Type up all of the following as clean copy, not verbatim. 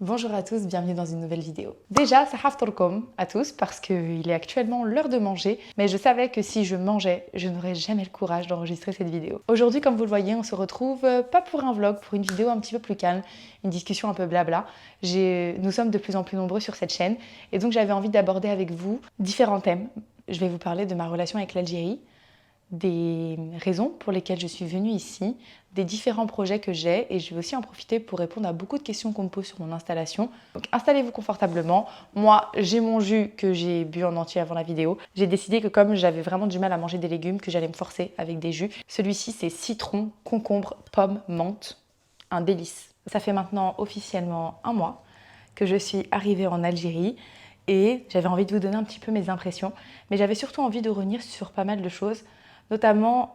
Bonjour à tous, bienvenue dans une nouvelle vidéo. Déjà, Sahaf Torkom à tous parce qu'il est actuellement l'heure de manger, mais je savais que si je mangeais, je n'aurais jamais le courage d'enregistrer cette vidéo. Aujourd'hui, comme vous le voyez, on se retrouve pas pour un vlog, pour une vidéo un petit peu plus calme, une discussion un peu blabla. Nous sommes de plus en plus nombreux sur cette chaîne et donc j'avais envie d'aborder avec vous différents thèmes. Je vais vous parler de ma relation avec l'Algérie, des raisons pour lesquelles je suis venue ici, des différents projets que j'ai et je vais aussi en profiter pour répondre à beaucoup de questions qu'on me pose sur mon installation. Donc installez-vous confortablement. Moi, j'ai mon jus que j'ai bu en entier avant la vidéo. J'ai décidé que comme j'avais vraiment du mal à manger des légumes, que j'allais me forcer avec des jus. Celui-ci, c'est citron, concombre, pomme, menthe. Un délice. Ça fait maintenant officiellement un mois que je suis arrivée en Algérie et j'avais envie de vous donner un petit peu mes impressions. Mais j'avais surtout envie de revenir sur pas mal de choses, notamment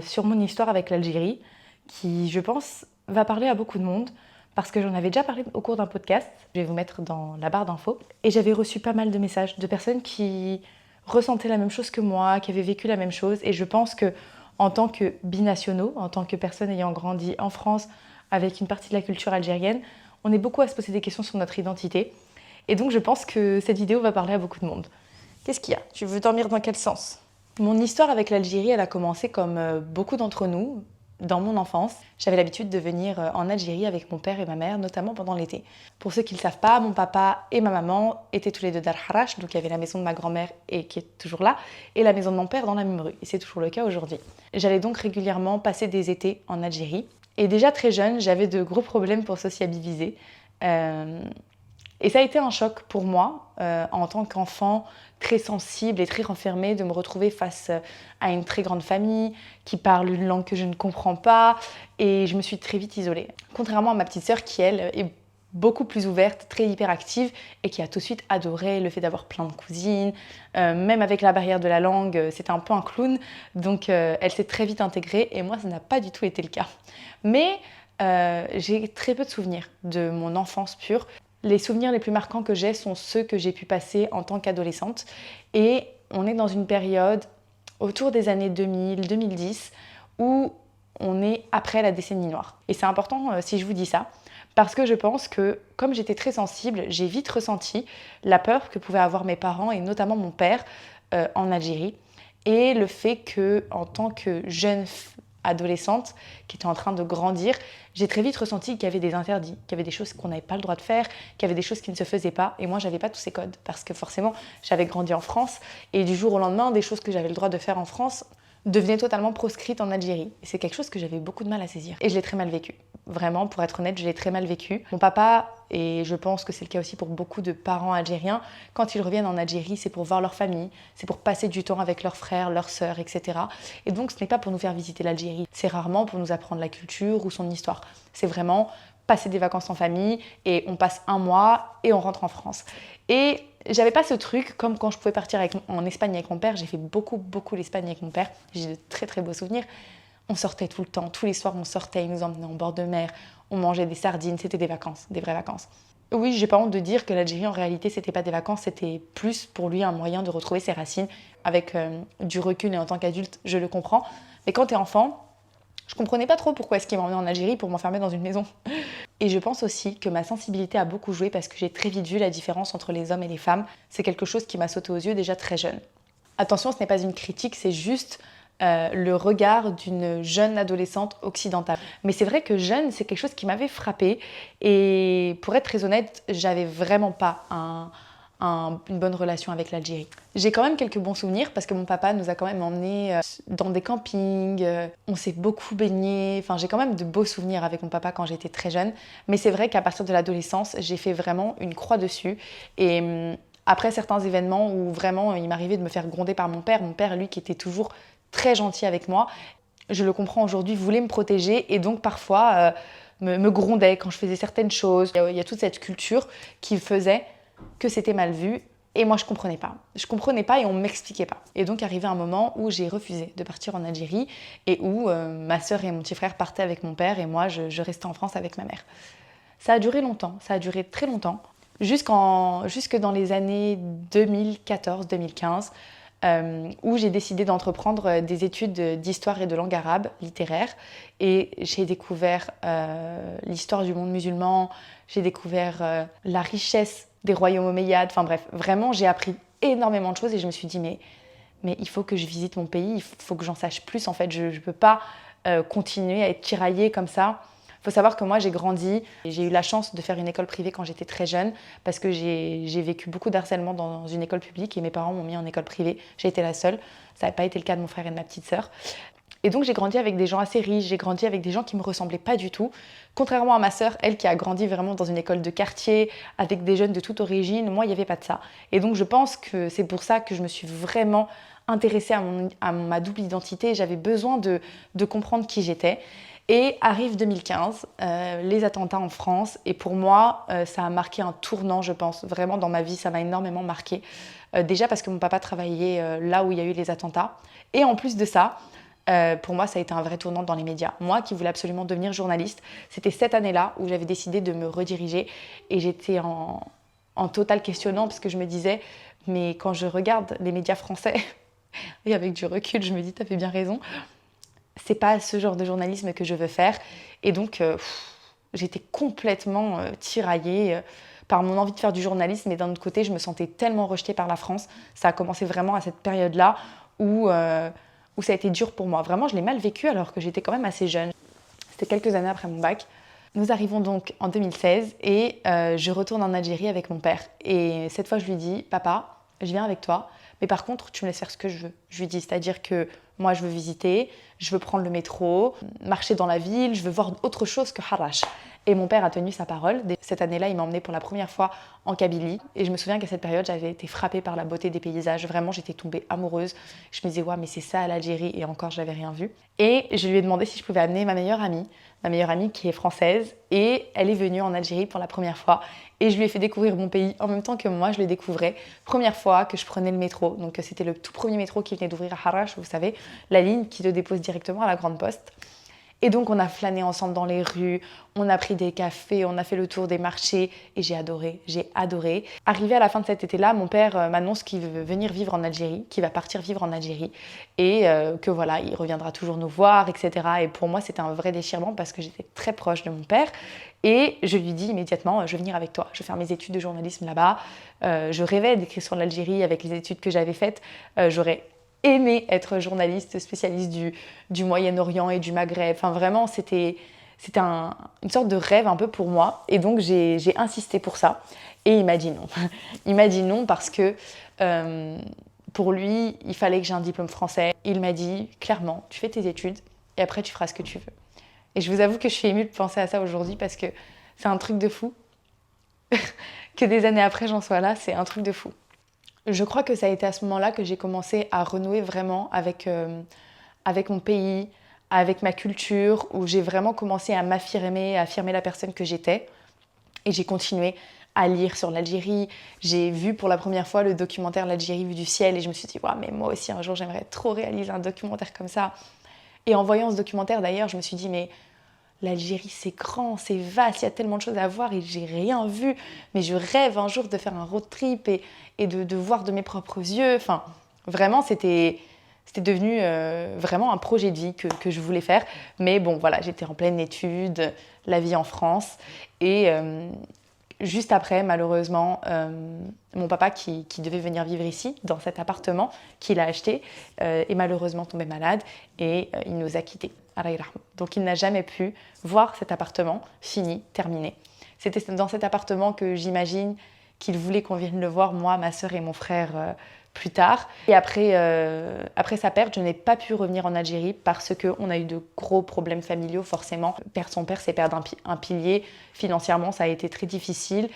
sur mon histoire avec l'Algérie, qui, je pense, va parler à beaucoup de monde, parce que j'en avais déjà parlé au cours d'un podcast, je vais vous mettre dans la barre d'infos, et j'avais reçu pas mal de messages de personnes qui ressentaient la même chose que moi, qui avaient vécu la même chose, et je pense que en tant que binationaux, en tant que personnes ayant grandi en France avec une partie de la culture algérienne, on est beaucoup à se poser des questions sur notre identité, et donc je pense que cette vidéo va parler à beaucoup de monde. Qu'est-ce qu'il y a? Tu veux dormir dans quel sens? Mon histoire avec l'Algérie, elle a commencé comme beaucoup d'entre nous, dans mon enfance. J'avais l'habitude de venir en Algérie avec mon père et ma mère, notamment pendant l'été. Pour ceux qui ne le savent pas, mon papa et ma maman étaient tous les deux d'Al Harrach, donc il y avait la maison de ma grand-mère et qui est toujours là, et la maison de mon père dans la même rue, et c'est toujours le cas aujourd'hui. J'allais donc régulièrement passer des étés en Algérie, et déjà très jeune, j'avais de gros problèmes pour sociabiliser. Et ça a été un choc pour moi, en tant qu'enfant très sensible et très renfermée, de me retrouver face à une très grande famille qui parle une langue que je ne comprends pas, et je me suis très vite isolée. Contrairement à ma petite sœur qui, elle, est beaucoup plus ouverte, très hyperactive, et qui a tout de suite adoré le fait d'avoir plein de cousines. Même avec la barrière de la langue, c'était un peu un clown, donc elle s'est très vite intégrée, et moi, ça n'a pas du tout été le cas. Mais j'ai très peu de souvenirs de mon enfance pure. Les souvenirs les plus marquants que j'ai sont ceux que j'ai pu passer en tant qu'adolescente. Et on est dans une période autour des années 2000-2010 où on est après la décennie noire. Et c'est important si je vous dis ça, parce que je pense que comme j'étais très sensible, j'ai vite ressenti la peur que pouvaient avoir mes parents et notamment mon père en Algérie. Et le fait que, en tant que jeune adolescente qui était en train de grandir, j'ai très vite ressenti qu'il y avait des interdits, qu'il y avait des choses qu'on n'avait pas le droit de faire, qu'il y avait des choses qui ne se faisaient pas, et moi j'avais pas tous ces codes parce que forcément j'avais grandi en France et du jour au lendemain des choses que j'avais le droit de faire en France devenaient totalement proscrites en Algérie. Et c'est quelque chose que j'avais beaucoup de mal à saisir et je l'ai très mal vécu. Vraiment, pour être honnête, je l'ai très mal vécu. Mon papa, et je pense que c'est le cas aussi pour beaucoup de parents algériens, quand ils reviennent en Algérie, c'est pour voir leur famille, c'est pour passer du temps avec leurs frères, leurs sœurs, etc. Et donc ce n'est pas pour nous faire visiter l'Algérie, c'est rarement pour nous apprendre la culture ou son histoire. C'est vraiment passer des vacances en famille et on passe un mois et on rentre en France. Et j'avais pas ce truc comme quand je pouvais partir en Espagne avec mon père. J'ai fait beaucoup l'Espagne avec mon père. J'ai de très très beaux souvenirs. On sortait tout le temps, tous les soirs on sortait, il nous emmenait en bord de mer, on mangeait des sardines, c'était des vacances, des vraies vacances. Oui, j'ai pas honte de dire que l'Algérie en réalité c'était pas des vacances, c'était plus pour lui un moyen de retrouver ses racines. Avec du recul et en tant qu'adulte, je le comprends. Mais quand t'es enfant, je comprenais pas trop pourquoi est-ce qu'il m'emmenait en Algérie pour m'enfermer dans une maison. Et je pense aussi que ma sensibilité a beaucoup joué parce que j'ai très vite vu la différence entre les hommes et les femmes. C'est quelque chose qui m'a sauté aux yeux déjà très jeune. Attention, ce n'est pas une critique, c'est juste le regard d'une jeune adolescente occidentale. Mais c'est vrai que jeune, c'est quelque chose qui m'avait frappée. Et pour être très honnête, j'avais vraiment pas une bonne relation avec l'Algérie. J'ai quand même quelques bons souvenirs parce que mon papa nous a quand même emmenés dans des campings, on s'est beaucoup baigné, enfin j'ai quand même de beaux souvenirs avec mon papa quand j'étais très jeune, mais c'est vrai qu'à partir de l'adolescence, j'ai fait vraiment une croix dessus et après certains événements où vraiment il m'arrivait de me faire gronder par mon père lui qui était toujours très gentil avec moi, je le comprends aujourd'hui, voulait me protéger et donc parfois me grondait quand je faisais certaines choses. Il y a toute cette culture qui faisait que c'était mal vu et moi je comprenais pas. Je comprenais pas et on m'expliquait pas. Et donc arrivé un moment où j'ai refusé de partir en Algérie et où ma sœur et mon petit frère partaient avec mon père et moi je restais en France avec ma mère. Ça a duré longtemps, ça a duré très longtemps, jusque dans les années 2014-2015. où j'ai décidé d'entreprendre des études d'histoire et de langue arabe littéraire. Et j'ai découvert l'histoire du monde musulman, j'ai découvert la richesse des royaumes omeyyades. Enfin bref, vraiment, j'ai appris énormément de choses et je me suis dit, mais il faut que je visite mon pays, il faut que j'en sache plus. En fait, je ne peux pas continuer à être tiraillée comme ça. Il faut savoir que moi, j'ai grandi et j'ai eu la chance de faire une école privée quand j'étais très jeune parce que j'ai vécu beaucoup d'harcèlement dans une école publique et mes parents m'ont mis en école privée. J'ai été la seule. Ça n'avait pas été le cas de mon frère et de ma petite sœur. Et donc, j'ai grandi avec des gens assez riches, j'ai grandi avec des gens qui ne me ressemblaient pas du tout. Contrairement à ma sœur, elle qui a grandi vraiment dans une école de quartier, avec des jeunes de toute origine, moi, il n'y avait pas de ça. Et donc, je pense que c'est pour ça que je me suis vraiment intéressée à ma double identité. J'avais besoin de comprendre qui j'étais. Et arrive 2015, les attentats en France. Et pour moi, ça a marqué un tournant, je pense. Vraiment, dans ma vie, ça m'a énormément marqué. Déjà parce que mon papa travaillait là où il y a eu les attentats. Et en plus de ça, pour moi, ça a été un vrai tournant dans les médias. Moi qui voulais absolument devenir journaliste, c'était cette année-là où j'avais décidé de me rediriger. Et j'étais en total questionnant parce que je me disais, mais quand je regarde les médias français, et avec du recul, je me dis, t'as fait bien raison. C'est pas ce genre de journalisme que je veux faire. Et donc, j'étais complètement tiraillée par mon envie de faire du journalisme. Mais d'un autre côté, je me sentais tellement rejetée par la France. Ça a commencé vraiment à cette période-là où ça a été dur pour moi. Vraiment, je l'ai mal vécu alors que j'étais quand même assez jeune. C'était quelques années après mon bac. Nous arrivons donc en 2016 et je retourne en Algérie avec mon père. Et cette fois, je lui dis, papa, je viens avec toi. Mais par contre, tu me laisses faire ce que je veux. Je lui dis, c'est-à-dire que moi, je veux visiter, je veux prendre le métro, marcher dans la ville, je veux voir autre chose que Harash. Et mon père a tenu sa parole. Cette année-là, il m'a emmenée pour la première fois en Kabylie. Et je me souviens qu'à cette période, j'avais été frappée par la beauté des paysages. Vraiment, j'étais tombée amoureuse. Je me disais, ouais, mais c'est ça l'Algérie. Et encore, je n'avais rien vu. Et je lui ai demandé si je pouvais amener ma meilleure amie qui est française. Et elle est venue en Algérie pour la première fois. Et je lui ai fait découvrir mon pays en même temps que moi, je le découvrais. Première fois que je prenais le métro. Donc, c'était le tout premier métro qui venait d'ouvrir à Harash, vous savez, la ligne qui te dépose directement à la Grande Poste. Et donc, on a flâné ensemble dans les rues, on a pris des cafés, on a fait le tour des marchés et j'ai adoré, j'ai adoré. Arrivé à la fin de cet été-là, mon père m'annonce qu'il veut venir vivre en Algérie, qu'il va partir vivre en Algérie et que voilà, il reviendra toujours nous voir, etc. Et pour moi, c'était un vrai déchirement parce que j'étais très proche de mon père. Et je lui dis immédiatement, je vais venir avec toi, je vais faire mes études de journalisme là-bas. Je rêvais d'écrire sur l'Algérie avec les études que j'avais faites. J'aurais aimé être journaliste spécialiste du Moyen-Orient et du Maghreb. Enfin vraiment, c'était une sorte de rêve un peu pour moi. Et donc j'ai insisté pour ça. Et il m'a dit non. Il m'a dit non parce que pour lui, il fallait que j'ai un diplôme français. Il m'a dit clairement, tu fais tes études et après tu feras ce que tu veux. Et je vous avoue que je suis émue de penser à ça aujourd'hui parce que c'est un truc de fou. Que des années après j'en sois là, c'est un truc de fou. Je crois que ça a été à ce moment-là que j'ai commencé à renouer vraiment avec mon pays, avec ma culture, où j'ai vraiment commencé à m'affirmer, à affirmer la personne que j'étais. Et j'ai continué à lire sur l'Algérie. J'ai vu pour la première fois le documentaire L'Algérie vue du ciel et je me suis dit, ouais, mais moi aussi un jour j'aimerais trop réaliser un documentaire comme ça. Et en voyant ce documentaire d'ailleurs, je me suis dit, mais l'Algérie c'est grand, c'est vaste, il y a tellement de choses à voir et j'ai rien vu. Mais je rêve un jour de faire un road trip et de voir de mes propres yeux. Enfin, vraiment, c'était devenu vraiment un projet de vie que je voulais faire. Mais bon, voilà, j'étais en pleine étude, la vie en France. Et juste après, malheureusement, mon papa qui devait venir vivre ici, dans cet appartement qu'il a acheté, est malheureusement tombé malade et il nous a quittés. Donc il n'a jamais pu voir cet appartement fini, terminé. C'était dans cet appartement que j'imagine qu'il voulait qu'on vienne le voir, moi, ma sœur et mon frère, plus tard. Et après sa perte, je n'ai pas pu revenir en Algérie parce qu'on a eu de gros problèmes familiaux, forcément. Perdre son père, c'est perdre un pilier. Financièrement, ça a été très difficile.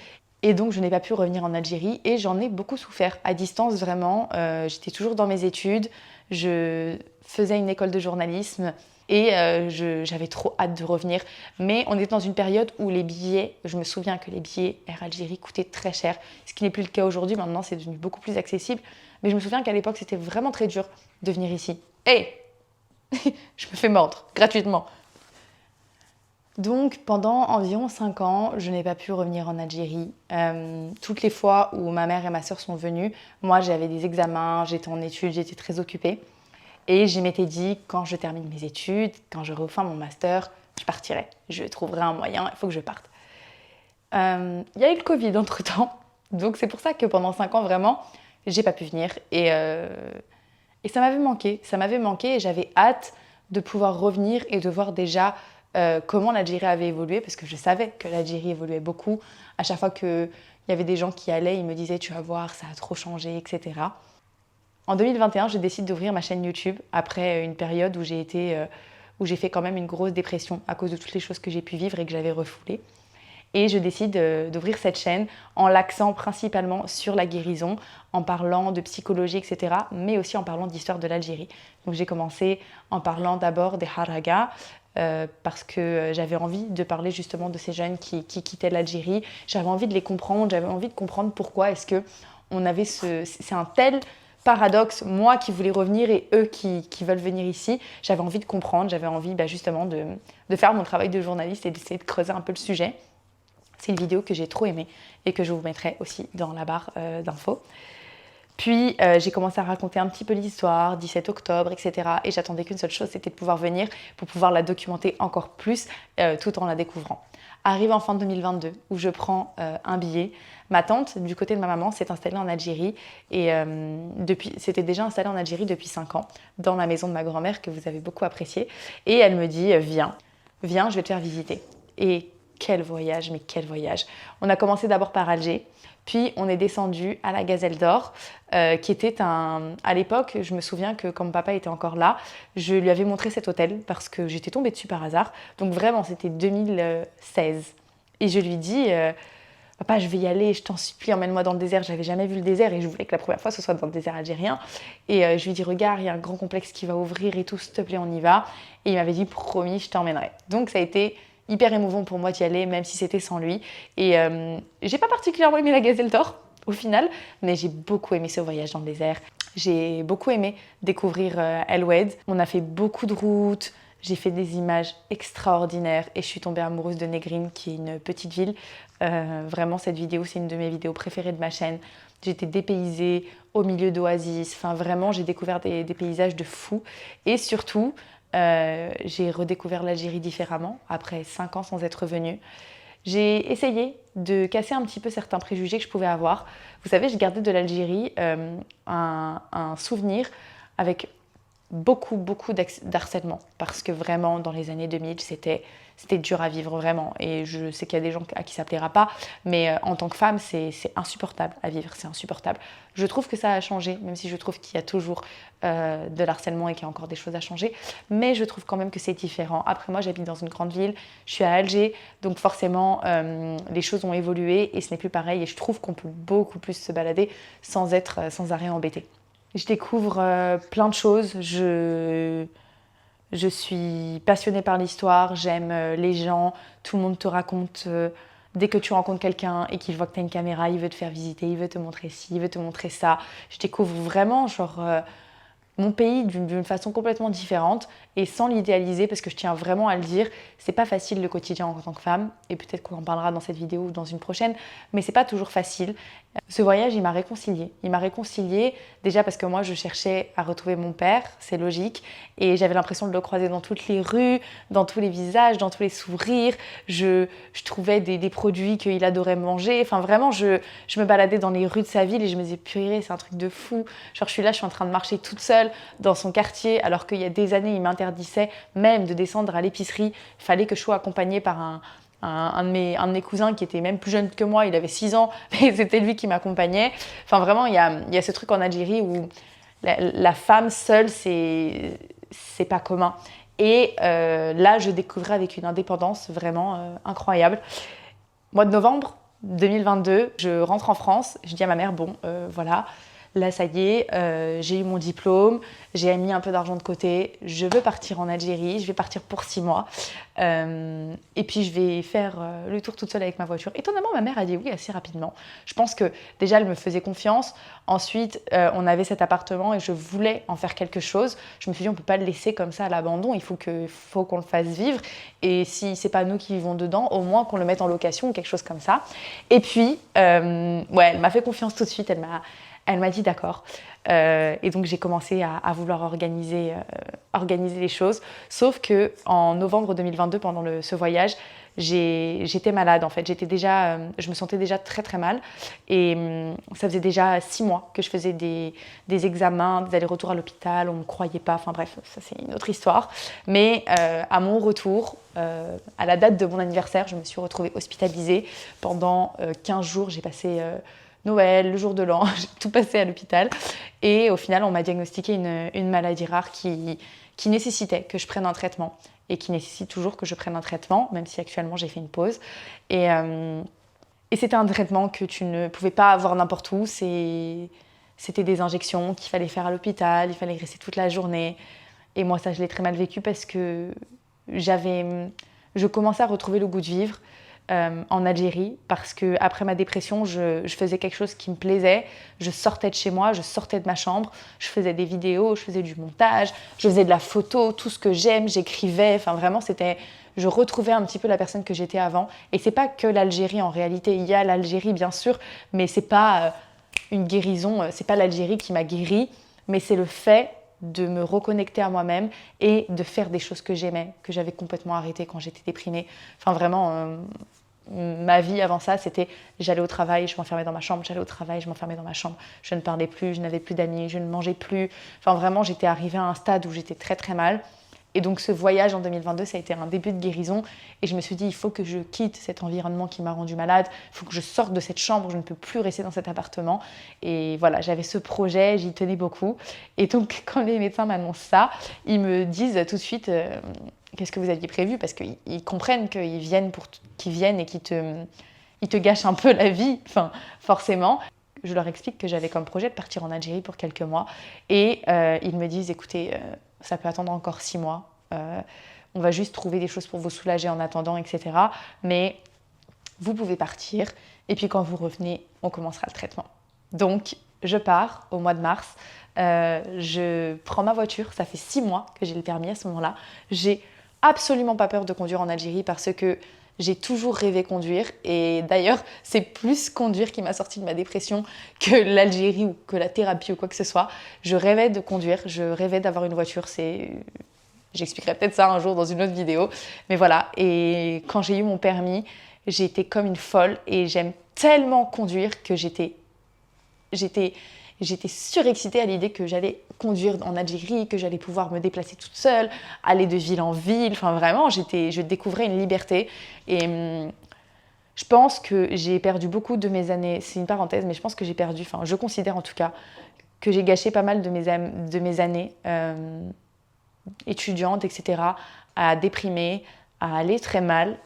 Et donc, je n'ai pas pu revenir en Algérie et j'en ai beaucoup souffert. À distance, vraiment, j'étais toujours dans mes études. Je faisais une école de journalisme. Et j'avais trop hâte de revenir. Mais on était dans une période où les billets, je me souviens que les billets Air Algérie coûtaient très cher. Ce qui n'est plus le cas aujourd'hui, maintenant c'est devenu beaucoup plus accessible. Mais je me souviens qu'à l'époque, c'était vraiment très dur de venir ici. Hey je me fais mordre, gratuitement. Donc pendant environ 5 ans, je n'ai pas pu revenir en Algérie. Toutes les fois où ma mère et ma sœur sont venues, moi j'avais des examens, j'étais en études, j'étais très occupée. Et je m'étais dit, quand je termine mes études, quand j'aurai enfin mon master, je partirai. Je trouverai un moyen, il faut que je parte. Il y a eu le Covid entre-temps. Donc c'est pour ça que pendant 5 ans, vraiment, j'ai pas pu venir. Et ça m'avait manqué. Ça m'avait manqué et j'avais hâte de pouvoir revenir et de voir déjà comment l'Algérie avait évolué. Parce que je savais que l'Algérie évoluait beaucoup. À chaque fois qu'il y avait des gens qui allaient, ils me disaient « tu vas voir, ça a trop changé, etc. » En 2021, je décide d'ouvrir ma chaîne YouTube après une période où j'ai fait quand même une grosse dépression à cause de toutes les choses que j'ai pu vivre et que j'avais refoulées. Et je décide d'ouvrir cette chaîne en l'axant principalement sur la guérison, en parlant de psychologie, etc., mais aussi en parlant d'histoire de l'Algérie. Donc j'ai commencé en parlant d'abord des haragas, parce que j'avais envie de parler justement de ces jeunes qui quittaient l'Algérie. J'avais envie de les comprendre, j'avais envie de comprendre pourquoi est-ce qu'on avait c'est un tel paradoxe, moi qui voulais revenir et eux qui veulent venir ici. J'avais envie de comprendre, j'avais envie justement de faire mon travail de journaliste et d'essayer de creuser un peu le sujet. C'est une vidéo que j'ai trop aimée et que je vous mettrai aussi dans la barre d'infos. Puis j'ai commencé à raconter un petit peu l'histoire, 17 octobre, etc. Et j'attendais qu'une seule chose, c'était de pouvoir venir pour pouvoir la documenter encore plus tout en la découvrant. Arrive en fin 2022 où je prends un billet. Ma tante, du côté de ma maman, s'est installée en Algérie et s'était déjà installée en Algérie depuis 5 ans, dans la maison de ma grand-mère que vous avez beaucoup appréciée. Et elle me dit viens, je vais te faire visiter. Et quel voyage, mais quel voyage. On a commencé d'abord par Alger, puis on est descendu à la Gazelle d'Or, qui était à l'époque, je me souviens que quand mon papa était encore là, je lui avais montré cet hôtel parce que j'étais tombée dessus par hasard. Donc vraiment, c'était 2016. Et je lui dis, papa, je vais y aller, je t'en supplie, emmène-moi dans le désert. J'avais jamais vu le désert et je voulais que la première fois ce soit dans le désert algérien. Et je lui dis, regarde, il y a un grand complexe qui va ouvrir et tout, s'il te plaît, on y va. Et il m'avait dit, promis, je t'emmènerai. Donc ça a été hyper émouvant pour moi d'y aller, même si c'était sans lui. Et j'ai pas particulièrement aimé la Gazelle d'Or au final, mais j'ai beaucoup aimé ce voyage dans le désert. J'ai beaucoup aimé découvrir El Oued. On a fait beaucoup de routes, j'ai fait des images extraordinaires et je suis tombée amoureuse de Negrine, qui est une petite ville. Vraiment, cette vidéo, c'est une de mes vidéos préférées de ma chaîne. J'étais dépaysée au milieu d'oasis. Enfin, vraiment, j'ai découvert des paysages de fou. Et surtout, j'ai redécouvert l'Algérie différemment après 5 ans sans être venue. J'ai essayé de casser un petit peu certains préjugés que je pouvais avoir. Vous savez, je gardais de l'Algérie un souvenir avec beaucoup d'harcèlement parce que vraiment dans les années 2000 c'était dur à vivre vraiment, et je sais qu'il y a des gens à qui ça plaira pas, mais en tant que femme c'est insupportable à vivre, c'est insupportable. Je trouve que ça a changé, même si je trouve qu'il y a toujours de l'harcèlement et qu'il y a encore des choses à changer, mais je trouve quand même que c'est différent. Après, moi j'habite dans une grande ville, je suis à Alger, donc forcément les choses ont évolué et ce n'est plus pareil, et je trouve qu'on peut beaucoup plus se balader sans être sans arrêt embêté. Je découvre plein de choses, je suis passionnée par l'histoire, j'aime les gens, tout le monde te raconte, dès que tu rencontres quelqu'un et qu'il voit que tu as une caméra, il veut te faire visiter, il veut te montrer ci, il veut te montrer ça. Je découvre vraiment mon pays d'une façon complètement différente et sans l'idéaliser, parce que je tiens vraiment à le dire, c'est pas facile le quotidien en tant que femme, et peut-être qu'on en parlera dans cette vidéo ou dans une prochaine, mais c'est pas toujours facile. Ce voyage, il m'a réconciliée. Il m'a réconciliée déjà parce que moi, je cherchais à retrouver mon père, c'est logique, et j'avais l'impression de le croiser dans toutes les rues, dans tous les visages, dans tous les sourires. Je trouvais des produits qu'il adorait manger. Enfin, vraiment, je me baladais dans les rues de sa ville et je me disais, purée, c'est un truc de fou. Genre, je suis en train de marcher toute seule dans son quartier, alors qu'il y a des années, il m'interdisait même de descendre à l'épicerie. Il fallait que je sois accompagnée par un de mes cousins qui était même plus jeune que moi, il avait 6 ans, mais c'était lui qui m'accompagnait. Enfin, vraiment, il y a ce truc en Algérie où la femme seule, c'est pas commun. Et là, je découvrais avec une indépendance vraiment incroyable. Mois de novembre 2022, je rentre en France, je dis à ma mère, bon, voilà, là ça y est, j'ai eu mon diplôme, j'ai mis un peu d'argent de côté, je veux partir en Algérie, je vais partir pour 6 mois et puis je vais faire le tour toute seule avec ma voiture. Étonnamment, ma mère a dit oui assez rapidement. Je pense que déjà elle me faisait confiance, ensuite on avait cet appartement et je voulais en faire quelque chose. Je me suis dit on peut pas le laisser comme ça à l'abandon, il faut qu'on le fasse vivre et si c'est pas nous qui vivons dedans, au moins qu'on le mette en location ou quelque chose comme ça. Et puis, ouais, elle m'a fait confiance tout de suite, elle m'a dit d'accord. Et donc j'ai commencé à vouloir organiser les choses. Sauf qu'en novembre 2022, pendant ce voyage, j'étais malade en fait. Je me sentais déjà très très mal. Et ça faisait déjà 6 mois que je faisais des examens, des allers-retours à l'hôpital. On ne me croyait pas. Enfin bref, ça c'est une autre histoire. Mais à mon retour, à la date de mon anniversaire, je me suis retrouvée hospitalisée. Pendant 15 jours, j'ai passé Noël, le jour de l'an, j'ai tout passé à l'hôpital. Et au final, on m'a diagnostiqué une maladie rare qui nécessitait que je prenne un traitement et qui nécessite toujours que je prenne un traitement, même si actuellement j'ai fait une pause. Et c'était un traitement que tu ne pouvais pas avoir n'importe où. C'était des injections qu'il fallait faire à l'hôpital, il fallait rester toute la journée. Et moi, ça, je l'ai très mal vécu parce que je commençais à retrouver le goût de vivre. En Algérie parce que après ma dépression je faisais quelque chose qui me plaisait, je sortais de chez moi, je sortais de ma chambre, je faisais des vidéos, je faisais du montage, je faisais de la photo, tout ce que j'aime, j'écrivais, enfin vraiment je retrouvais un petit peu la personne que j'étais avant. Et c'est pas que l'Algérie en réalité, il y a l'Algérie bien sûr, mais c'est pas une guérison, c'est pas l'Algérie qui m'a guérie, mais c'est le fait de me reconnecter à moi-même et de faire des choses que j'aimais, que j'avais complètement arrêtées quand j'étais déprimée. Enfin vraiment, ma vie avant ça, c'était j'allais au travail, je m'enfermais dans ma chambre, j'allais au travail, je m'enfermais dans ma chambre, je ne parlais plus, je n'avais plus d'amis, je ne mangeais plus. Enfin vraiment, j'étais arrivée à un stade où j'étais très très mal. Et donc ce voyage en 2022, ça a été un début de guérison. Et je me suis dit, il faut que je quitte cet environnement qui m'a rendue malade. Il faut que je sorte de cette chambre, je ne peux plus rester dans cet appartement. Et voilà, j'avais ce projet, j'y tenais beaucoup. Et donc quand les médecins m'annoncent ça, ils me disent tout de suite, qu'est-ce que vous aviez prévu? Parce qu'ils comprennent qu'ils viennent et qu'ils te gâchent un peu la vie, enfin forcément. Je leur explique que j'avais comme projet de partir en Algérie pour quelques mois. Et ils me disent, écoutez, ça peut attendre encore 6 mois. On va juste trouver des choses pour vous soulager en attendant, etc. Mais vous pouvez partir. Et puis quand vous revenez, on commencera le traitement. Donc, je pars au mois de mars. Je prends ma voiture. Ça fait 6 mois que j'ai le permis à ce moment-là. J'ai absolument pas peur de conduire en Algérie parce que j'ai toujours rêvé conduire. Et d'ailleurs, c'est plus conduire qui m'a sorti de ma dépression que l'Algérie ou que la thérapie ou quoi que ce soit. Je rêvais de conduire, je rêvais d'avoir une voiture. J'expliquerai peut-être ça un jour dans une autre vidéo. Mais voilà, et quand j'ai eu mon permis, j'ai été comme une folle et j'aime tellement conduire que j'étais surexcitée à l'idée que j'allais conduire en Algérie, que j'allais pouvoir me déplacer toute seule, aller de ville en ville. Enfin vraiment, je découvrais une liberté. Et je pense que j'ai perdu beaucoup de mes années. C'est une parenthèse, mais je pense que j'ai perdu, enfin je considère en tout cas, que j'ai gâché pas mal de mes années étudiante, etc., à déprimer, à aller très mal.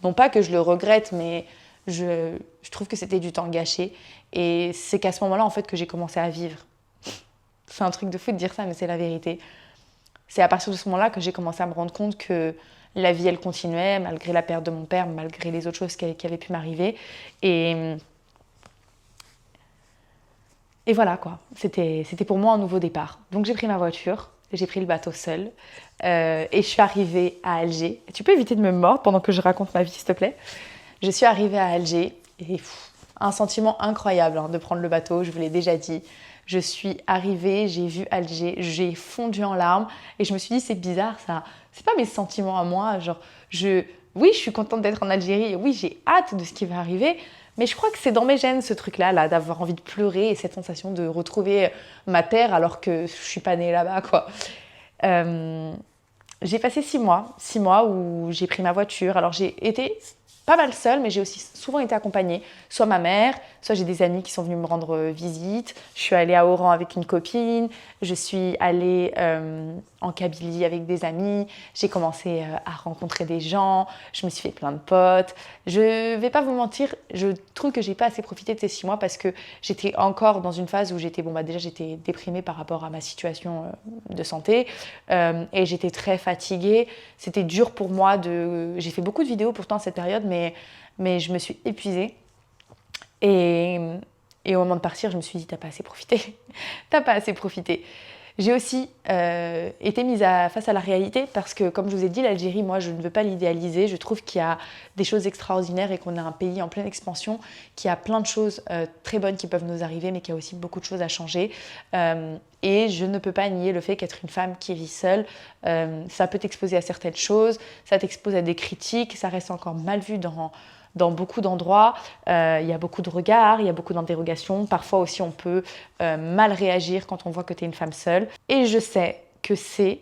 Non pas que je le regrette, mais je trouve que c'était du temps gâché. Et c'est qu'à ce moment-là, en fait, que j'ai commencé à vivre. C'est un truc de fou de dire ça, mais c'est la vérité. C'est à partir de ce moment-là que j'ai commencé à me rendre compte que la vie, elle continuait, malgré la perte de mon père, malgré les autres choses qui avaient pu m'arriver. Et voilà, quoi. C'était pour moi un nouveau départ. Donc j'ai pris ma voiture. J'ai pris le bateau seule et je suis arrivée à Alger. Tu peux éviter de me mordre pendant que je raconte ma vie, s'il te plaît? Je suis arrivée à Alger et un sentiment incroyable de prendre le bateau, je vous l'ai déjà dit. Je suis arrivée, j'ai vu Alger, j'ai fondu en larmes et je me suis dit c'est bizarre ça. C'est pas mes sentiments à moi, genre oui, je suis contente d'être en Algérie, oui, j'ai hâte de ce qui va arriver. Mais je crois que c'est dans mes gènes ce truc-là, d'avoir envie de pleurer et cette sensation de retrouver ma terre alors que je suis pas née là-bas, quoi. J'ai passé 6 mois où j'ai pris ma voiture. Alors j'ai été pas mal seule, mais j'ai aussi souvent été accompagnée, soit ma mère, soit j'ai des amis qui sont venus me rendre visite. Je suis allée à Oran avec une copine, je suis allée en Kabylie avec des amis, j'ai commencé à rencontrer des gens, je me suis fait plein de potes. Je vais pas vous mentir, je trouve que j'ai pas assez profité de ces 6 mois parce que j'étais encore dans une phase où j'étais, déjà j'étais déprimée par rapport à ma situation de santé et j'étais très fatiguée. C'était dur pour moi j'ai fait beaucoup de vidéos pourtant à cette période, mais je me suis épuisée. Et au moment de partir, je me suis dit, t'as pas assez profité. T'as pas assez profité. J'ai aussi été mise face à la réalité parce que, comme je vous ai dit, l'Algérie, moi, je ne veux pas l'idéaliser. Je trouve qu'il y a des choses extraordinaires et qu'on a un pays en pleine expansion, qui a plein de choses très bonnes qui peuvent nous arriver, mais qui a aussi beaucoup de choses à changer. Et je ne peux pas nier le fait qu'être une femme qui vit seule, ça peut t'exposer à certaines choses, ça t'expose à des critiques, ça reste encore mal vu dans beaucoup d'endroits, il y a beaucoup de regards, il y a beaucoup d'interrogations. Parfois aussi, on peut mal réagir quand on voit que tu es une femme seule. Et je sais que c'est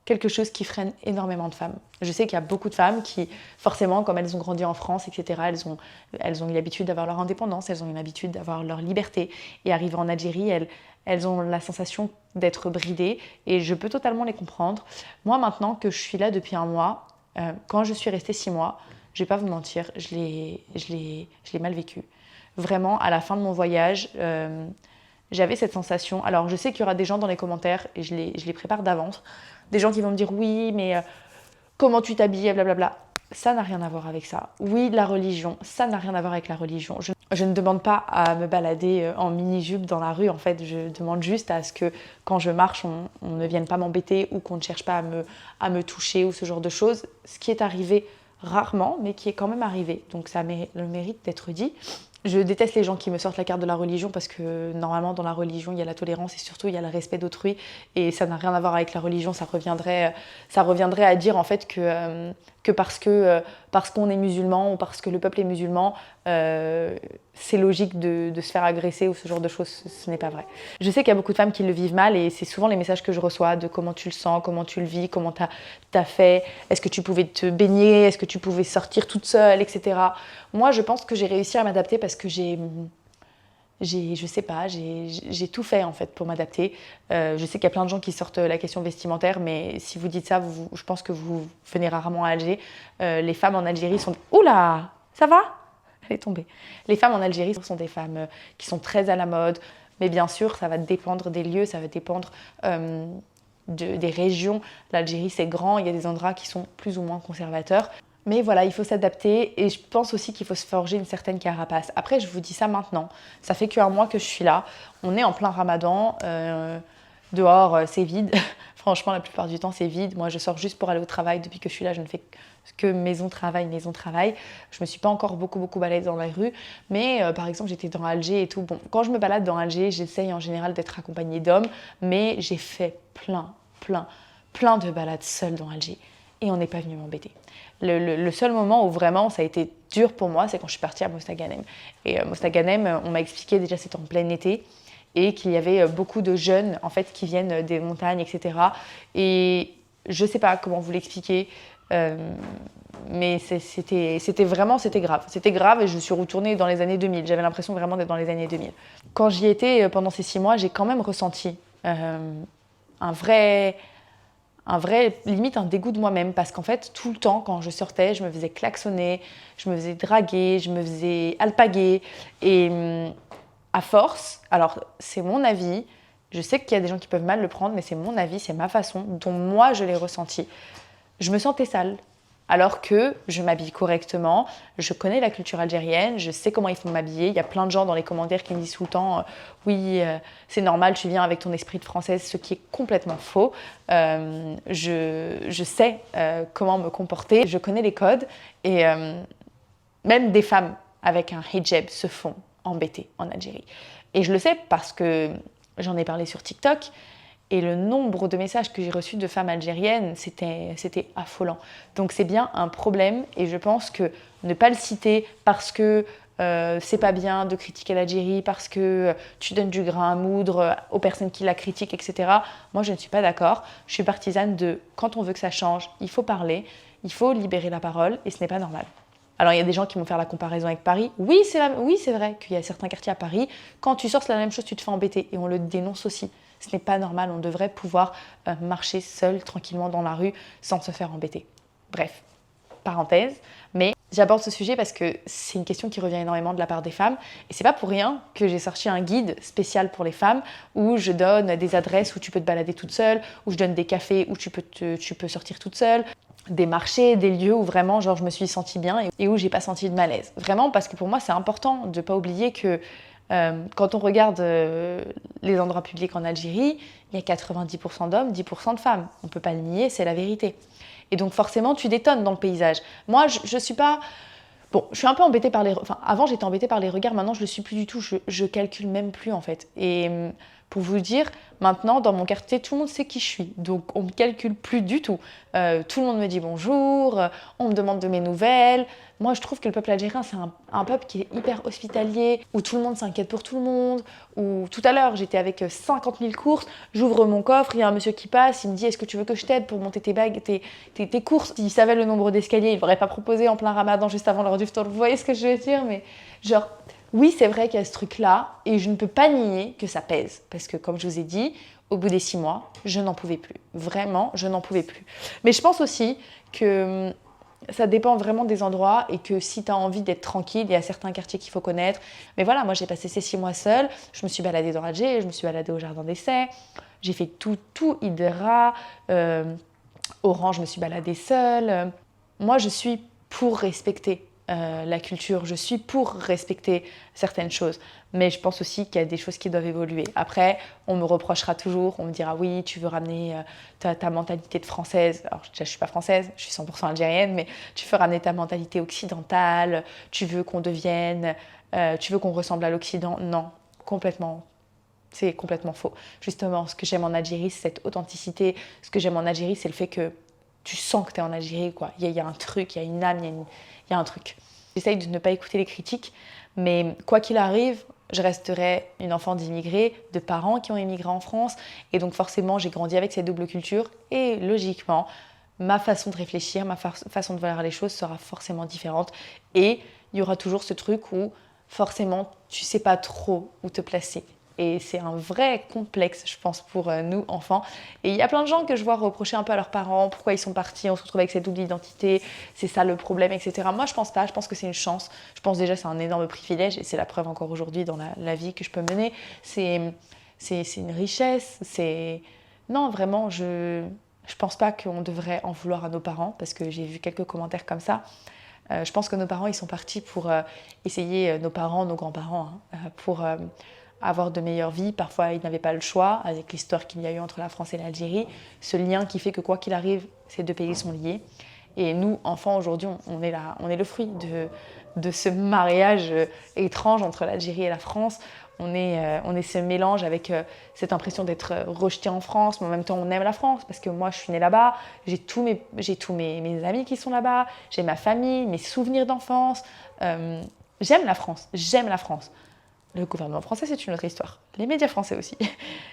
quelque chose qui freine énormément de femmes. Je sais qu'il y a beaucoup de femmes qui, forcément, comme elles ont grandi en France, etc., elles ont eu l'habitude d'avoir leur indépendance, elles ont eu l'habitude d'avoir leur liberté. Et arrivant en Algérie, elles ont la sensation d'être bridées. Et je peux totalement les comprendre. Moi, maintenant que je suis là depuis 1 mois, quand je suis restée 6 mois, je vais pas vous mentir, je l'ai mal vécu. Vraiment, à la fin de mon voyage, j'avais cette sensation. Alors, je sais qu'il y aura des gens dans les commentaires, et je les prépare d'avance, des gens qui vont me dire oui, mais comment tu t'habilles, blablabla. Ça n'a rien à voir avec ça. Oui, la religion, ça n'a rien à voir avec la religion. Je ne demande pas à me balader en mini-jupe dans la rue. En fait, je demande juste à ce que quand je marche, on ne vienne pas m'embêter ou qu'on ne cherche pas à me toucher ou ce genre de choses. Ce qui est arrivé rarement, mais qui est quand même arrivé. Donc ça a le mérite d'être dit. Je déteste les gens qui me sortent la carte de la religion parce que normalement dans la religion il y a la tolérance et surtout il y a le respect d'autrui et ça n'a rien à voir avec la religion. Ça reviendrait à dire en fait que parce qu'on est musulman ou parce que le peuple est musulman, c'est logique de se faire agresser ou ce genre de choses. Ce n'est pas vrai. Je sais qu'il y a beaucoup de femmes qui le vivent mal et c'est souvent les messages que je reçois de comment tu le sens, comment tu le vis, comment t'as fait, est-ce que tu pouvais te baigner, est-ce que tu pouvais sortir toute seule, etc. Moi, je pense que j'ai réussi à m'adapter parce que j'ai tout fait en fait pour m'adapter. Je sais qu'il y a plein de gens qui sortent la question vestimentaire, mais si vous dites ça, je pense que vous venez rarement à Alger. Les femmes en Algérie sont... Oula, ça va ? Elle est tombée. Les femmes en Algérie sont des femmes qui sont très à la mode, mais bien sûr, ça va dépendre des lieux, ça va dépendre des régions. L'Algérie, c'est grand, il y a des endroits qui sont plus ou moins conservateurs. Mais voilà, il faut s'adapter et je pense aussi qu'il faut se forger une certaine carapace. Après, je vous dis ça maintenant. Ça fait qu'1 mois que je suis là. On est en plein ramadan. Dehors, c'est vide. Franchement, la plupart du temps, c'est vide. Moi, je sors juste pour aller au travail. Depuis que je suis là, je ne fais que maison-travail, maison-travail. Je me suis pas encore beaucoup baladée dans la rue. Mais par exemple, j'étais dans Alger et tout. Bon, quand je me balade dans Alger, j'essaye en général d'être accompagnée d'hommes. Mais j'ai fait plein de balades seule dans Alger. Et on n'est pas venu m'embêter. Le seul moment où vraiment ça a été dur pour moi, c'est quand je suis partie à Mostaganem. Et Mostaganem, on m'a expliqué, déjà c'était en plein été, et qu'il y avait beaucoup de jeunes en fait, qui viennent des montagnes, etc. Et je ne sais pas comment vous l'expliquer, mais c'était grave. C'était grave et je suis retournée dans les années 2000. J'avais l'impression vraiment d'être dans les années 2000. Quand j'y étais pendant ces 6 mois, j'ai quand même ressenti un vrai limite un dégoût de moi-même parce qu'en fait tout le temps quand je sortais je me faisais klaxonner, je me faisais draguer, je me faisais alpaguer et à force, alors c'est mon avis, je sais qu'il y a des gens qui peuvent mal le prendre mais c'est mon avis, c'est ma façon dont moi je l'ai ressenti, je me sentais sale alors que je m'habille correctement, je connais la culture algérienne, je sais comment il faut m'habiller. Il y a plein de gens dans les commentaires qui me disent tout le temps oui, c'est normal, tu viens avec ton esprit de française, ce qui est complètement faux. Je sais comment me comporter, je connais les codes et même des femmes avec un hijab se font embêter en Algérie. Et je le sais parce que j'en ai parlé sur TikTok. Et le nombre de messages que j'ai reçus de femmes algériennes, c'était affolant. Donc c'est bien un problème et je pense que ne pas le citer parce que c'est pas bien de critiquer l'Algérie, parce que tu donnes du grain à moudre aux personnes qui la critiquent, etc. Moi, je ne suis pas d'accord. Je suis partisane de quand on veut que ça change, il faut parler, il faut libérer la parole et ce n'est pas normal. Alors il y a des gens qui vont faire la comparaison avec Paris. Oui, c'est vrai qu'il y a certains quartiers à Paris, quand tu sors c'est la même chose, tu te fais embêter et on le dénonce aussi. Ce n'est pas normal, on devrait pouvoir marcher seul tranquillement dans la rue sans se faire embêter. Bref, parenthèse, mais j'aborde ce sujet parce que c'est une question qui revient énormément de la part des femmes et c'est pas pour rien que j'ai sorti un guide spécial pour les femmes où je donne des adresses où tu peux te balader toute seule, où je donne des cafés où tu peux sortir toute seule, des marchés, des lieux où vraiment genre je me suis sentie bien et où j'ai pas senti de malaise. Vraiment parce que pour moi c'est important de pas oublier que quand on regarde les endroits publics en Algérie, il y a 90% d'hommes, 10% de femmes. On peut pas le nier, c'est la vérité. Et donc forcément, tu détonnes dans le paysage. Moi, je suis pas... Bon, je suis un peu embêtée par les... Enfin, avant, j'étais embêtée par les regards. Maintenant, je le suis plus du tout. Je calcule même plus, en fait. Et pour vous dire, maintenant, dans mon quartier, tout le monde sait qui je suis. Donc, on me calcule plus du tout. Tout le monde me dit bonjour. On me demande de mes nouvelles. Moi, je trouve que le peuple algérien, c'est un peuple qui est hyper hospitalier, où tout le monde s'inquiète pour tout le monde. Où tout à l'heure, j'étais avec 50 000 courses. J'ouvre mon coffre, il y a un monsieur qui passe. Il me dit, est-ce que tu veux que je t'aide pour monter tes bagues, tes courses? S'il savait le nombre d'escaliers, il ne l'aurait pas proposé en plein ramadan juste avant l'heure du ftour. Vous voyez ce que je veux dire? Mais genre, oui, c'est vrai qu'il y a ce truc-là. Et je ne peux pas nier que ça pèse. Parce que, comme je vous ai dit, au bout des 6 mois, je n'en pouvais plus. Vraiment, je n'en pouvais plus. Mais je pense aussi que ça dépend vraiment des endroits et que si tu as envie d'être tranquille, il y a certains quartiers qu'il faut connaître. Mais voilà, moi j'ai passé ces 6 mois seule. Je me suis baladée dans Alger, je me suis baladée au Jardin d'Essai. J'ai fait tout Hydra. Oran, je me suis baladée seule. Moi, je suis pour respecter la culture, je suis pour respecter certaines choses. Mais je pense aussi qu'il y a des choses qui doivent évoluer. Après, on me reprochera toujours, on me dira oui, tu veux ramener ta mentalité de française. Alors, je ne suis pas française, je suis 100% algérienne, mais tu veux ramener ta mentalité occidentale, tu veux qu'on devienne, tu veux qu'on ressemble à l'Occident. Non, complètement. C'est complètement faux. Justement, ce que j'aime en Algérie, c'est cette authenticité. Ce que j'aime en Algérie, c'est le fait que tu sens que tu es en Algérie, quoi. Il y a un truc, il y a une âme, il y a un truc. J'essaye de ne pas écouter les critiques, mais quoi qu'il arrive, je resterai une enfant d'immigrés, de parents qui ont immigré en France. Et donc forcément, j'ai grandi avec cette double culture. Et logiquement, ma façon de réfléchir, ma façon de voir les choses sera forcément différente. Et il y aura toujours ce truc où forcément, tu ne sais pas trop où te placer. Et c'est un vrai complexe, je pense, pour nous, enfants. Et il y a plein de gens que je vois reprocher un peu à leurs parents, pourquoi ils sont partis, on se retrouve avec cette double identité, c'est ça le problème, etc. Moi, je pense pas, je pense que c'est une chance. Je pense déjà que c'est un énorme privilège, et c'est la preuve encore aujourd'hui dans la vie que je peux mener. C'est une richesse, Non, vraiment, je pense pas qu'on devrait en vouloir à nos parents, parce que j'ai vu quelques commentaires comme ça. Je pense que nos parents, ils sont partis pour essayer, nos parents, nos grands-parents, pour avoir de meilleures vies. Parfois, ils n'avaient pas le choix, avec l'histoire qu'il y a eu entre la France et l'Algérie. Ce lien qui fait que quoi qu'il arrive, ces deux pays sont liés. Et nous, enfants, aujourd'hui, on est le fruit de ce mariage étrange entre l'Algérie et la France. On est ce mélange avec cette impression d'être rejeté en France, mais en même temps, on aime la France, parce que moi, je suis née là-bas, j'ai tous mes amis qui sont là-bas, j'ai ma famille, mes souvenirs d'enfance. J'aime la France, j'aime la France. Le gouvernement français, c'est une autre histoire. Les médias français aussi.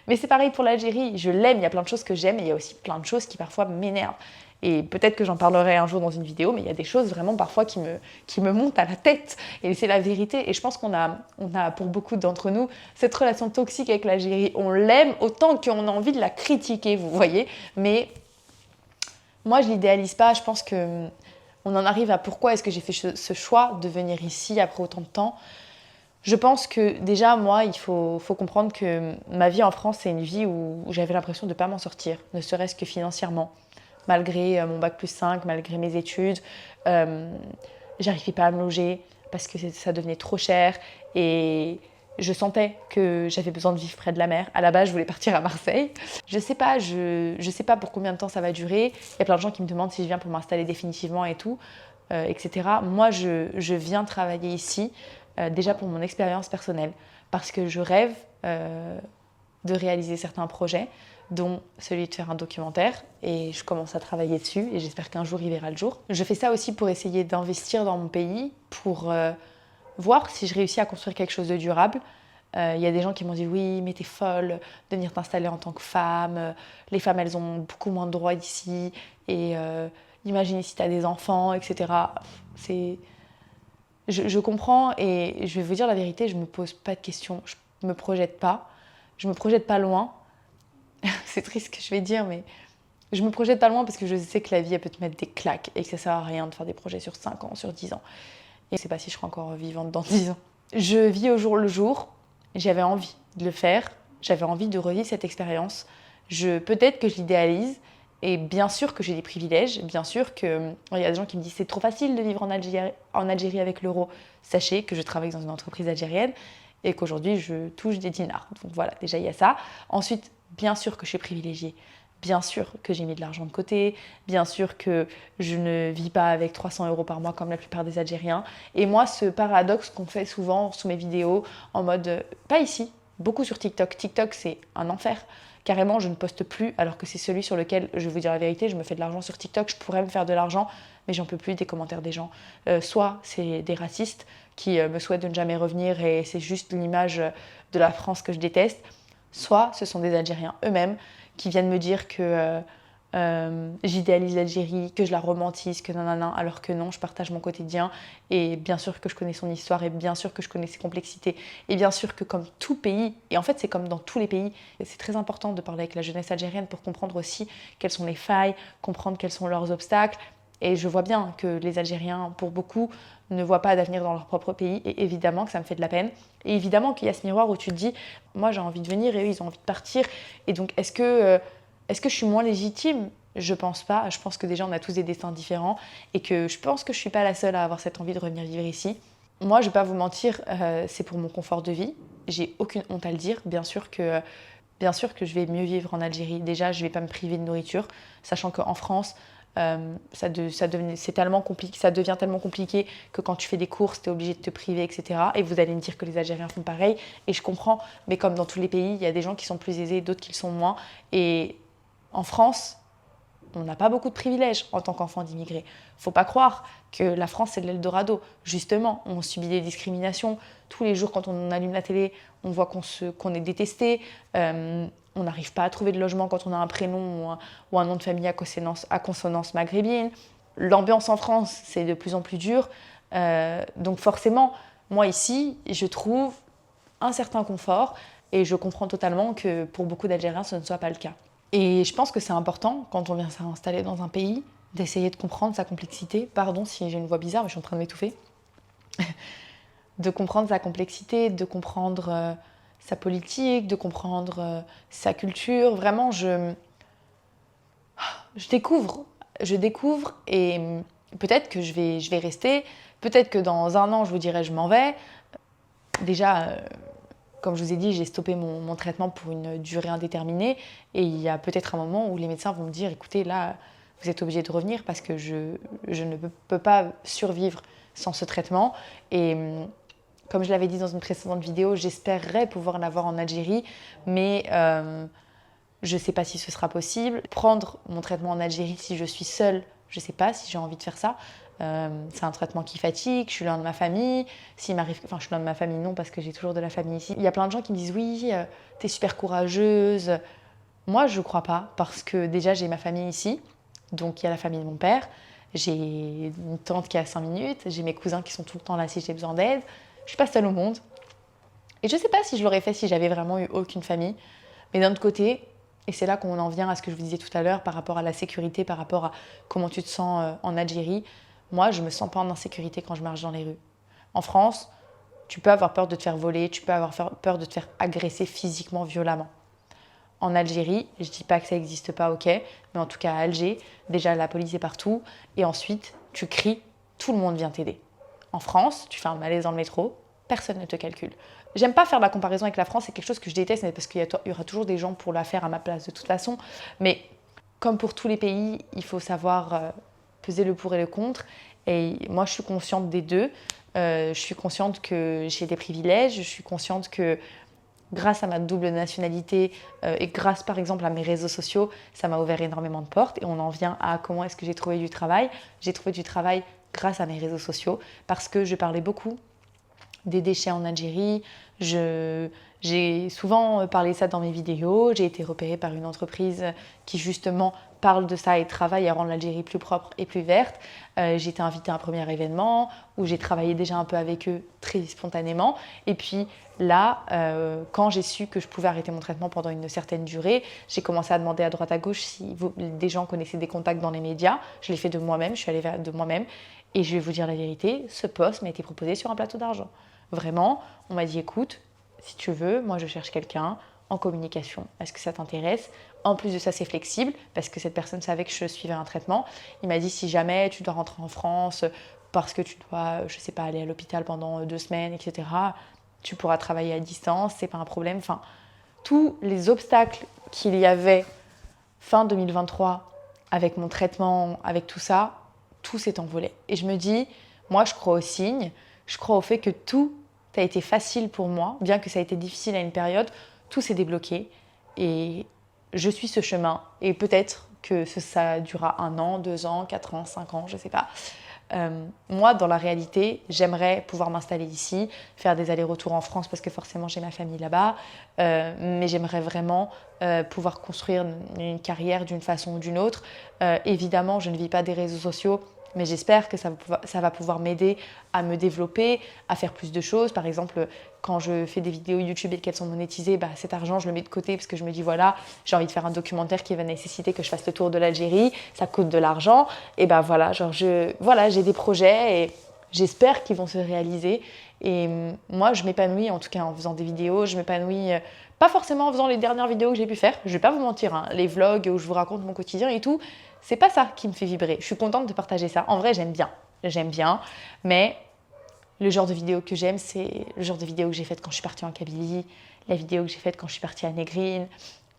Mais c'est pareil pour l'Algérie. Je l'aime, il y a plein de choses que j'aime et il y a aussi plein de choses qui parfois m'énervent. Et peut-être que j'en parlerai un jour dans une vidéo, mais il y a des choses vraiment parfois qui me montent à la tête. Et c'est la vérité. Et je pense qu'on a pour beaucoup d'entre nous, cette relation toxique avec l'Algérie. On l'aime autant qu'on a envie de la critiquer, vous voyez. Mais moi, je l'idéalise pas. Je pense qu'on en arrive à pourquoi est-ce que j'ai fait ce choix de venir ici après autant de temps. Je pense que déjà, moi, il faut comprendre que ma vie en France, c'est une vie où j'avais l'impression de ne pas m'en sortir, ne serait-ce que financièrement. Malgré mon bac plus 5, malgré mes études, j'arrivais pas à me loger parce que ça devenait trop cher et je sentais que j'avais besoin de vivre près de la mer. À la base, je voulais partir à Marseille. Je sais pas pour combien de temps ça va durer. Il y a plein de gens qui me demandent si je viens pour m'installer définitivement et tout, etc. Moi, je viens travailler ici. Déjà pour mon expérience personnelle, parce que je rêve de réaliser certains projets, dont celui de faire un documentaire, et je commence à travailler dessus, et j'espère qu'un jour il verra le jour. Je fais ça aussi pour essayer d'investir dans mon pays, pour voir si je réussis à construire quelque chose de durable. Il y a des gens qui m'ont dit « Oui, mais t'es folle de venir t'installer en tant que femme, les femmes elles ont beaucoup moins de droits ici, et imagine si t'as des enfants, etc. » Je comprends et je vais vous dire la vérité, je me pose pas de questions, je me projette pas loin. C'est triste ce que je vais dire, mais je me projette pas loin parce que je sais que la vie elle peut te mettre des claques et que ça sert à rien de faire des projets sur 5 ans, sur 10 ans. Et je sais pas si je serai encore vivante dans 10 ans. Je vis au jour le jour, j'avais envie de le faire, j'avais envie de revivre cette expérience. Peut-être que je l'idéalise, et bien sûr que j'ai des privilèges, bien sûr que il y a des gens qui me disent c'est trop facile de vivre en Algérie avec l'euro. Sachez que je travaille dans une entreprise algérienne et qu'aujourd'hui je touche des dinars. Donc voilà, déjà il y a ça. Ensuite, bien sûr que je suis privilégiée. Bien sûr que j'ai mis de l'argent de côté, bien sûr que je ne vis pas avec 300 € par mois comme la plupart des Algériens. Et moi, ce paradoxe qu'on fait souvent sous mes vidéos, en mode, pas ici, beaucoup sur TikTok. TikTok, c'est un enfer. Carrément, je ne poste plus, alors que c'est celui sur lequel, je vais vous dire la vérité, je me fais de l'argent sur TikTok, je pourrais me faire de l'argent, mais j'en peux plus des commentaires des gens. Soit c'est des racistes qui me souhaitent de ne jamais revenir et c'est juste l'image de la France que je déteste, soit ce sont des Algériens eux-mêmes qui viennent me dire que j'idéalise l'Algérie, que je la romantise, que nanana, alors que non, je partage mon quotidien et bien sûr que je connais son histoire et bien sûr que je connais ses complexités et bien sûr que comme tout pays, et en fait c'est comme dans tous les pays, c'est très important de parler avec la jeunesse algérienne pour comprendre aussi quelles sont les failles, comprendre quels sont leurs obstacles. Et je vois bien que les Algériens, pour beaucoup, ne voient pas d'avenir dans leur propre pays. Et évidemment que ça me fait de la peine. Et évidemment qu'il y a ce miroir où tu te dis, moi j'ai envie de venir et eux ils ont envie de partir. Et donc est-ce que je suis moins légitime ? Je pense pas. Je pense que déjà on a tous des destins différents. Et que je pense que je suis pas la seule à avoir cette envie de revenir vivre ici. Moi je vais pas vous mentir, c'est pour mon confort de vie. J'ai aucune honte à le dire. Bien sûr que je vais mieux vivre en Algérie. Déjà je vais pas me priver de nourriture. Sachant qu'en France, ça devient tellement compliqué que quand tu fais des courses, tu es obligé de te priver, etc. Et vous allez me dire que les Algériens font pareil, et je comprends, mais comme dans tous les pays, il y a des gens qui sont plus aisés, d'autres qui le sont moins. Et en France, on n'a pas beaucoup de privilèges en tant qu'enfant d'immigrés. Faut pas croire que la France c'est de l'Eldorado. Justement, on subit des discriminations. Tous les jours, quand on allume la télé, on voit qu'on est détesté. On n'arrive pas à trouver de logement quand on a un prénom ou un nom de famille à consonance maghrébine. L'ambiance en France, c'est de plus en plus dur. Donc forcément, moi ici, je trouve un certain confort et je comprends totalement que pour beaucoup d'Algériens, ce ne soit pas le cas. Et je pense que c'est important, quand on vient s'installer dans un pays, d'essayer de comprendre sa complexité. Pardon si j'ai une voix bizarre, mais je suis en train de m'étouffer. De comprendre sa complexité, de comprendre sa politique, de comprendre sa culture. Vraiment, je découvre et peut-être que je vais rester. Peut-être que dans un an, je vous dirai je m'en vais. Déjà, comme je vous ai dit, j'ai stoppé mon traitement pour une durée indéterminée et il y a peut-être un moment où les médecins vont me dire écoutez, là, vous êtes obligé de revenir parce que je ne peux pas survivre sans ce traitement. Et comme je l'avais dit dans une précédente vidéo, j'espérerais pouvoir l'avoir en Algérie, mais je ne sais pas si ce sera possible. Prendre mon traitement en Algérie si je suis seule, je ne sais pas si j'ai envie de faire ça. C'est un traitement qui fatigue, je suis loin de ma famille. Je suis loin de ma famille, non, parce que j'ai toujours de la famille ici. Il y a plein de gens qui me disent oui, t'es super courageuse. Moi, je ne crois pas, parce que déjà, j'ai ma famille ici. Donc, il y a la famille de mon père. J'ai une tante qui est à 5 minutes. J'ai mes cousins qui sont tout le temps là si j'ai besoin d'aide. Je suis pas seule au monde. Et je ne sais pas si je l'aurais fait si j'avais vraiment eu aucune famille. Mais d'un autre côté, et c'est là qu'on en vient à ce que je vous disais tout à l'heure par rapport à la sécurité, par rapport à comment tu te sens en Algérie. Moi, je ne me sens pas en insécurité quand je marche dans les rues. En France, tu peux avoir peur de te faire voler, tu peux avoir peur de te faire agresser physiquement, violemment. En Algérie, je ne dis pas que ça n'existe pas, ok, mais en tout cas à Alger, déjà la police est partout, et ensuite, tu cries, tout le monde vient t'aider. En France, tu fais un malaise dans le métro, personne ne te calcule. J'aime pas faire la comparaison avec la France, c'est quelque chose que je déteste, mais parce qu'il y aura toujours des gens pour la faire à ma place de toute façon. Mais comme pour tous les pays, il faut savoir peser le pour et le contre. Et moi, je suis consciente des deux. Je suis consciente que j'ai des privilèges. Je suis consciente que grâce à ma double nationalité et grâce par exemple à mes réseaux sociaux, ça m'a ouvert énormément de portes. Et on en vient à comment est-ce que j'ai trouvé du travail. J'ai trouvé du travail grâce à mes réseaux sociaux parce que je parlais beaucoup des déchets en Algérie. J'ai souvent parlé de ça dans mes vidéos. J'ai été repérée par une entreprise qui justement parle de ça et travaille à rendre l'Algérie plus propre et plus verte. J'ai été invitée à un premier événement où j'ai travaillé déjà un peu avec eux très spontanément. Et puis là, quand j'ai su que je pouvais arrêter mon traitement pendant une certaine durée, j'ai commencé à demander à droite à gauche si des gens connaissaient des contacts dans les médias. Je l'ai fait de moi-même, je suis allée vers de moi-même. Et je vais vous dire la vérité, ce poste m'a été proposé sur un plateau d'argent. Vraiment, on m'a dit écoute, si tu veux, moi je cherche quelqu'un en communication. Est-ce que ça t'intéresse? En plus de ça, c'est flexible parce que cette personne savait que je suivais un traitement. Il m'a dit si jamais tu dois rentrer en France parce que tu dois, je sais pas, aller à l'hôpital pendant 2 semaines, etc., tu pourras travailler à distance, c'est pas un problème. Enfin, tous les obstacles qu'il y avait fin 2023 avec mon traitement, avec tout ça, tout s'est envolé. Et je me dis, moi je crois aux signes, je crois au fait que tout a été facile pour moi, bien que ça a été difficile à une période, tout s'est débloqué et je suis ce chemin. Et peut-être que ça durera 1 an, 2 ans, 4 ans, 5 ans, je ne sais pas. Moi, dans la réalité, j'aimerais pouvoir m'installer ici, faire des allers-retours en France parce que forcément j'ai ma famille là-bas, mais j'aimerais vraiment pouvoir construire une carrière d'une façon ou d'une autre. Évidemment, je ne vis pas des réseaux sociaux, mais j'espère que ça va pouvoir m'aider à me développer, à faire plus de choses. Par exemple, quand je fais des vidéos YouTube et qu'elles sont monétisées, cet argent, je le mets de côté parce que je me dis, voilà, j'ai envie de faire un documentaire qui va nécessiter que je fasse le tour de l'Algérie. Ça coûte de l'argent. Et voilà, j'ai des projets et j'espère qu'ils vont se réaliser. Et moi, je m'épanouis en tout cas en faisant des vidéos. Je m'épanouis pas forcément en faisant les dernières vidéos que j'ai pu faire. Je vais pas vous mentir, hein, les vlogs où je vous raconte mon quotidien et tout, c'est pas ça qui me fait vibrer. Je suis contente de partager ça. En vrai, j'aime bien, mais le genre de vidéo que j'aime, c'est le genre de vidéo que j'ai faite quand je suis partie en Kabylie, la vidéo que j'ai faite quand je suis partie à Négrine,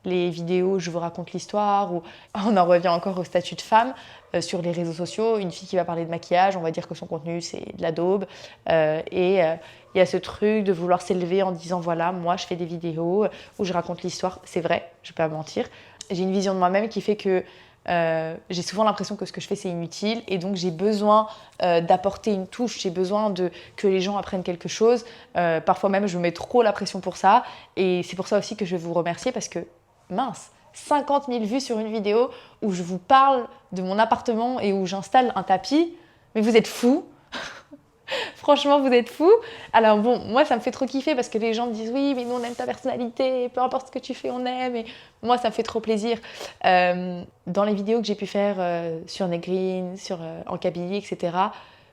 les vidéos où je vous raconte l'histoire, où on en revient encore au statut de femme sur les réseaux sociaux. Une fille qui va parler de maquillage, on va dire que son contenu, c'est de la daube. Il y a ce truc de vouloir s'élever en disant, voilà, moi, je fais des vidéos où je raconte l'histoire. C'est vrai, je ne vais pas mentir. J'ai une vision de moi-même qui fait que j'ai souvent l'impression que ce que je fais c'est inutile et donc j'ai besoin d'apporter une touche, j'ai besoin que les gens apprennent quelque chose. Parfois même je me mets trop la pression pour ça et c'est pour ça aussi que je vais vous remercier parce que mince, 50 000 vues sur une vidéo où je vous parle de mon appartement et où j'installe un tapis, mais vous êtes fous. Franchement, vous êtes fous. Alors bon, moi, ça me fait trop kiffer parce que les gens me disent « Oui, mais nous, on aime ta personnalité, peu importe ce que tu fais, on aime. » Et moi, ça me fait trop plaisir. Dans les vidéos que j'ai pu faire sur Négrine, en Kabylie, etc.,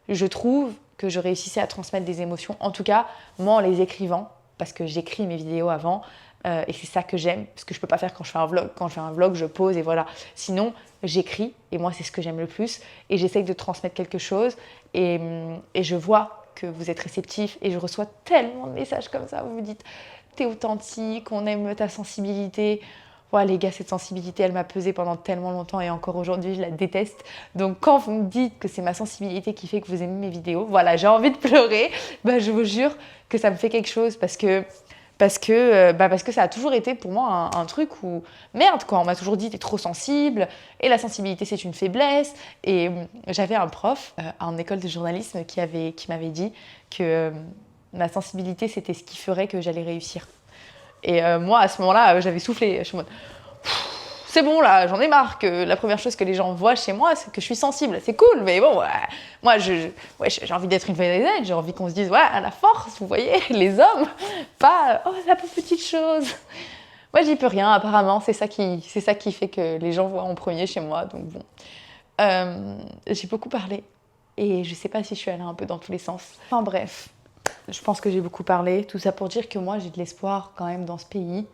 je trouve que je réussissais à transmettre des émotions. En tout cas, moi, en les écrivant, parce que j'écris mes vidéos avant, et c'est ça que j'aime, parce que je ne peux pas faire quand je fais un vlog. Quand je fais un vlog, je pose et voilà. Sinon, j'écris, et moi, c'est ce que j'aime le plus. Et j'essaye de transmettre quelque chose, et je vois que vous êtes réceptifs, et je reçois tellement de messages comme ça. Vous me dites, t'es authentique, on aime ta sensibilité. Ouais, les gars, cette sensibilité, elle m'a pesé pendant tellement longtemps, et encore aujourd'hui, je la déteste. Donc, quand vous me dites que c'est ma sensibilité qui fait que vous aimez mes vidéos, voilà, j'ai envie de pleurer. Je vous jure que ça me fait quelque chose, parce que ça a toujours été pour moi un truc où, merde quoi, on m'a toujours dit t'es trop sensible, et la sensibilité c'est une faiblesse. Et j'avais un prof en école de journalisme qui m'avait dit que ma sensibilité c'était ce qui ferait que j'allais réussir. Et moi à ce moment-là, j'avais soufflé, je suis en mode c'est bon là, j'en ai marre que la première chose que les gens voient chez moi, c'est que je suis sensible. C'est cool, mais bon, moi j'ai envie d'être une vedette, j'ai envie qu'on se dise, ouais, à la force, vous voyez, les hommes, pas, oh, la petite chose. Moi, j'y peux rien, apparemment, c'est ça qui fait que les gens voient en premier chez moi, donc bon. J'ai beaucoup parlé, et je sais pas si je suis allée un peu dans tous les sens. Enfin bref, je pense que j'ai beaucoup parlé, tout ça pour dire que moi, j'ai de l'espoir quand même dans ce pays.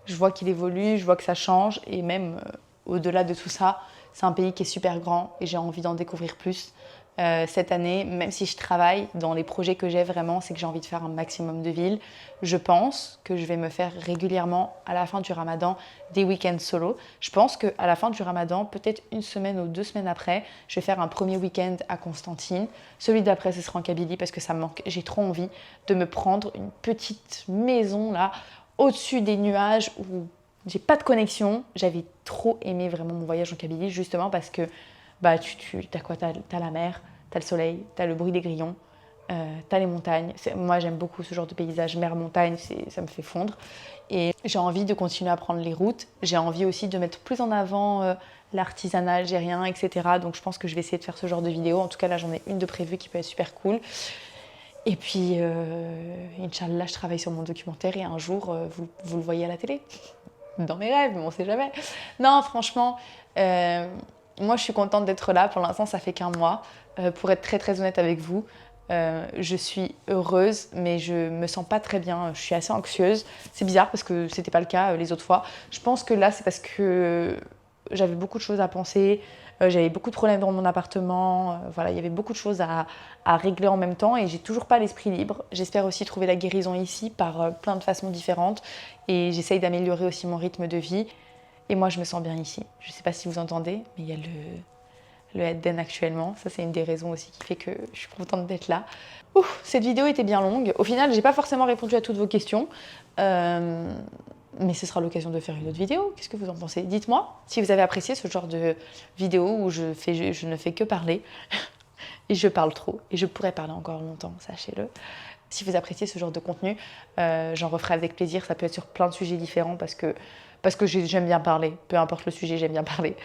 Je vois qu'il évolue, je vois que ça change et même au-delà de tout ça, c'est un pays qui est super grand et j'ai envie d'en découvrir plus. Cette année, même si je travaille, dans les projets que j'ai vraiment, c'est que j'ai envie de faire un maximum de villes. Je pense que je vais me faire régulièrement à la fin du Ramadan des week-ends solo. Je pense qu'à la fin du Ramadan, peut-être 1 semaine ou 2 semaines après, je vais faire un premier week-end à Constantine. Celui d'après, ce sera en Kabylie parce que ça me manque. J'ai trop envie de me prendre une petite maison là, au-dessus des nuages où j'ai pas de connexion. J'avais trop aimé vraiment mon voyage en Kabylie justement parce que t'as quoi, t'as la mer, t'as le soleil, t'as le bruit des grillons, t'as les montagnes. Moi, j'aime beaucoup ce genre de paysage, mer-montagne, ça me fait fondre. Et j'ai envie de continuer à prendre les routes. J'ai envie aussi de mettre plus en avant l'artisanat algérien, etc. Donc je pense que je vais essayer de faire ce genre de vidéo. En tout cas, là, j'en ai une de prévue qui peut être super cool. Et puis, Inch'Allah, je travaille sur mon documentaire et un jour, vous le voyez à la télé. Dans mes rêves, mais on sait jamais. Non, franchement, moi, je suis contente d'être là. Pour l'instant, ça fait qu'un mois. Pour être très, très honnête avec vous, je suis heureuse, mais je me sens pas très bien. Je suis assez anxieuse. C'est bizarre parce que c'était pas le cas les autres fois. Je pense que là, c'est parce que j'avais beaucoup de choses à penser. J'avais beaucoup de problèmes dans mon appartement. Voilà, il y avait beaucoup de choses à régler en même temps et j'ai toujours pas l'esprit libre. J'espère aussi trouver la guérison ici par plein de façons différentes et j'essaye d'améliorer aussi mon rythme de vie. Et moi, je me sens bien ici. Je sais pas si vous entendez, mais il y a le Eden actuellement. Ça, c'est une des raisons aussi qui fait que je suis contente d'être là. Ouf, cette vidéo était bien longue. Au final, j'ai pas forcément répondu à toutes vos questions. Mais ce sera l'occasion de faire une autre vidéo. Qu'est-ce que vous en pensez? Dites-moi si vous avez apprécié ce genre de vidéo où je ne fais que parler. Et je parle trop. Et je pourrais parler encore longtemps, sachez-le. Si vous appréciez ce genre de contenu, j'en referai avec plaisir. Ça peut être sur plein de sujets différents parce que j'aime bien parler. Peu importe le sujet, j'aime bien parler.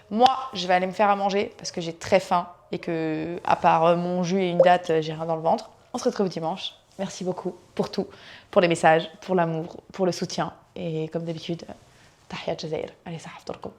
Moi, je vais aller me faire à manger parce que j'ai très faim et que, à part mon jus et une date, j'ai rien dans le ventre. On se retrouve dimanche. Merci beaucoup pour tout, pour les messages, pour l'amour, pour le soutien. Et comme d'habitude, Tahiyat Jazair. Allez, ça haftarkum.